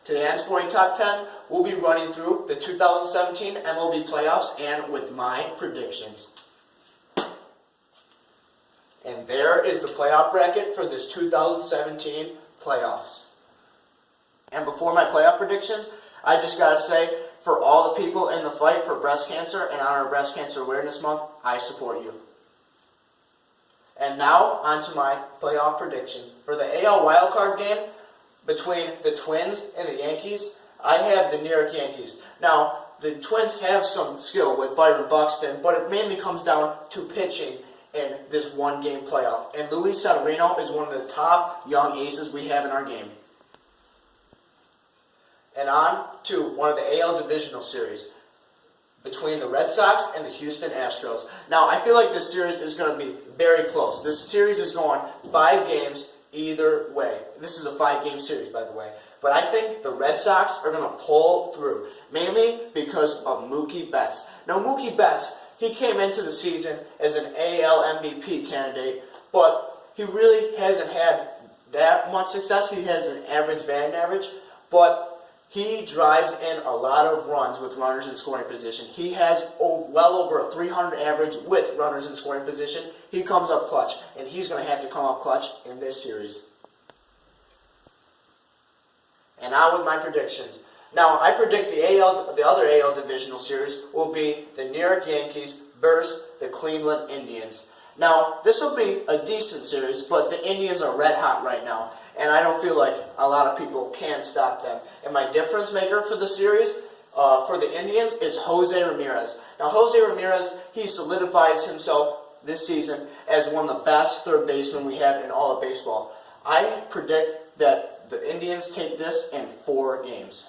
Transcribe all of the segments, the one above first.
Today on Sporting Top 10, we'll be running through the 2017 MLB playoffs and with my predictions. And there is the playoff bracket for this 2017 playoffs. And before my playoff predictions, I just got to say, for all the people in the fight for breast cancer and honor Breast Cancer Awareness Month, I support you. And now, on to my playoff predictions. For the AL wildcard game between the Twins and the Yankees, I have the New York Yankees. Now, the Twins have some skill with Byron Buxton, but it mainly comes down to pitching in this one-game playoff. And Luis Severino is one of the top young aces we have in our game. And on to one of the AL Divisional Series between the Red Sox and the Houston Astros. Now, I feel like this series is going to be very close. This series is going 5 games either way. This is a 5-game series, by the way. But I think the Red Sox are going to pull through, mainly because of Mookie Betts. Now, Mookie Betts, he came into the season as an AL MVP candidate, but he really hasn't had that much success. He has an average batting average, but he drives in a lot of runs with runners in scoring position. He has well over a 300 average with runners in scoring position. He comes up clutch, and he's going to have to come up clutch in this series. And now with my predictions. Now, I predict the other AL Divisional Series will be the New York Yankees versus the Cleveland Indians. Now, this will be a decent series, but the Indians are red hot right now, and I don't feel like a lot of people can stop them. And my difference maker for the series, for the Indians, is Jose Ramirez. Now, Jose Ramirez, he solidifies himself this season as one of the best third basemen we have in all of baseball. I predict that the Indians take this in 4 games.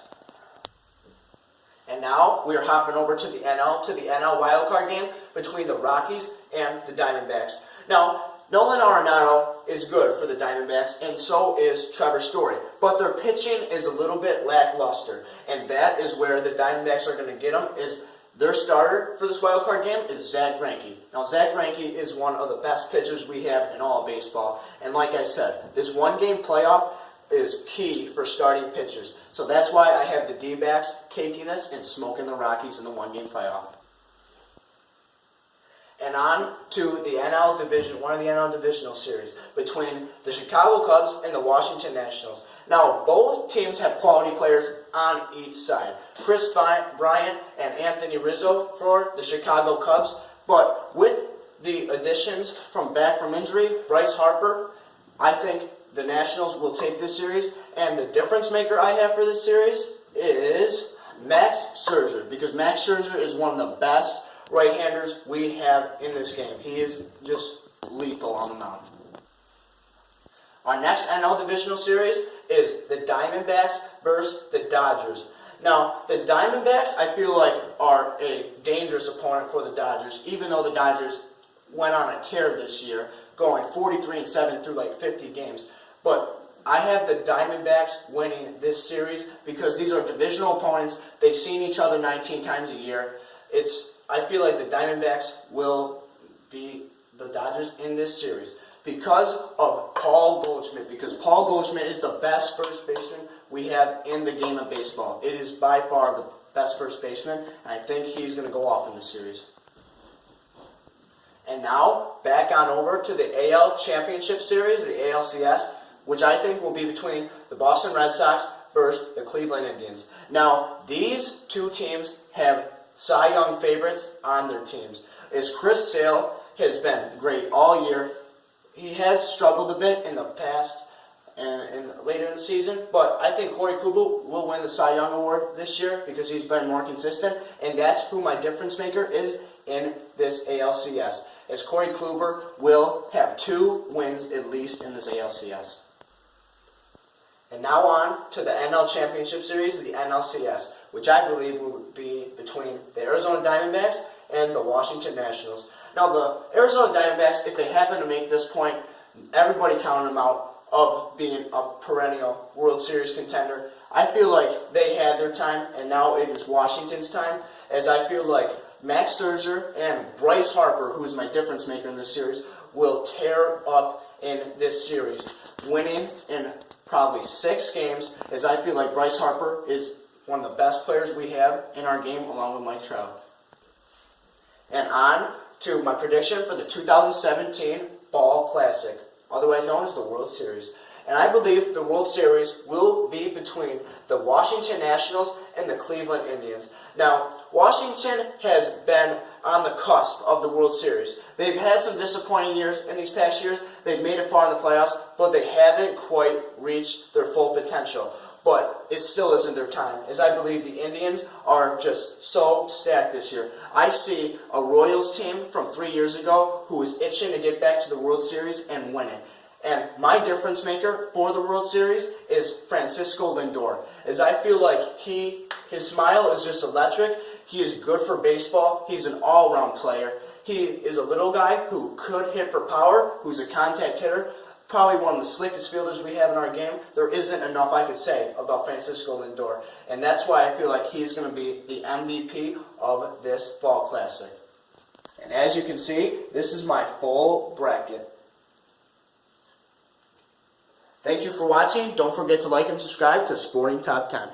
And now we are hopping over to the NL wildcard game between the Rockies and the Diamondbacks. Now, Nolan Arenado is good for the Diamondbacks, and so is Trevor Story. But their pitching is a little bit lackluster, and that is where the Diamondbacks are going to get them. Is their starter for this wildcard game is Zack Greinke. Now, Zack Greinke is one of the best pitchers we have in all of baseball. And like I said, this one-game playoff is key for starting pitchers. So that's why I have the D-backs taking this and smoking the Rockies in the one-game playoff. And on to the NL Division, one of the NL Divisional Series between the Chicago Cubs and the Washington Nationals. Now, both teams have quality players on each side. Chris Bryant and Anthony Rizzo for the Chicago Cubs. But with the additions from injury, Bryce Harper, I think the Nationals will take this series. And the difference maker I have for this series is Max Scherzer, because Max Scherzer is one of the best right-handers we have in this game. He is just lethal on the mound. Our next NL Divisional Series is the Diamondbacks versus the Dodgers. Now, the Diamondbacks, I feel like, are a dangerous opponent for the Dodgers, even though the Dodgers went on a tear this year, going 43-7 through like 50 games. But I have the Diamondbacks winning this series because these are divisional opponents. They've seen each other 19 times a year. I feel like the Diamondbacks will beat the Dodgers in this series because of Paul Goldschmidt. Because Paul Goldschmidt is the best first baseman we have in the game of baseball. It is by far the best first baseman, and I think he's going to go off in this series. And now, back on over to the AL Championship Series, the ALCS, which I think will be between the Boston Red Sox versus the Cleveland Indians. Now, these two teams have Cy Young favorites on their teams. Chris Sale has been great all year. He has struggled a bit in the past and later in the season, but I think Corey Kluber will win the Cy Young Award this year because he's been more consistent, and that's who my difference maker is in this ALCS. As Corey Kluber will have 2 wins at least in this ALCS. And now on to the NL Championship Series, the NLCS, which I believe will be between the Arizona Diamondbacks and the Washington Nationals. Now, the Arizona Diamondbacks, if they happen to make this point, everybody counted them out of being a perennial World Series contender. I feel like they had their time, and now it is Washington's time, as I feel like Max Scherzer and Bryce Harper, who is my difference maker in this series, will tear up in this series, winning in probably 6 games, as I feel like Bryce Harper is one of the best players we have in our game, along with Mike Trout. And on to my prediction for the 2017 Fall Classic, otherwise known as the World Series. And I believe the World Series will be between the Washington Nationals and the Cleveland Indians. Now, Washington has been on the cusp of the World Series. They've had some disappointing years in these past years. They've made it far in the playoffs, but they haven't quite reached their full potential. But it still isn't their time, as I believe the Indians are just so stacked this year. I see a Royals team from 3 years ago who is itching to get back to the World Series and win it. And my difference maker for the World Series is Francisco Lindor, as I feel like his smile is just electric. He is good for baseball. He's an all-around player. He is a little guy who could hit for power, who's a contact hitter, probably one of the slickest fielders we have in our game. There isn't enough I could say about Francisco Lindor, and that's why I feel like he's going to be the MVP of this Fall Classic. And as you can see, this is my full bracket. Thank you for watching. Don't forget to like and subscribe to Sporting Top 10.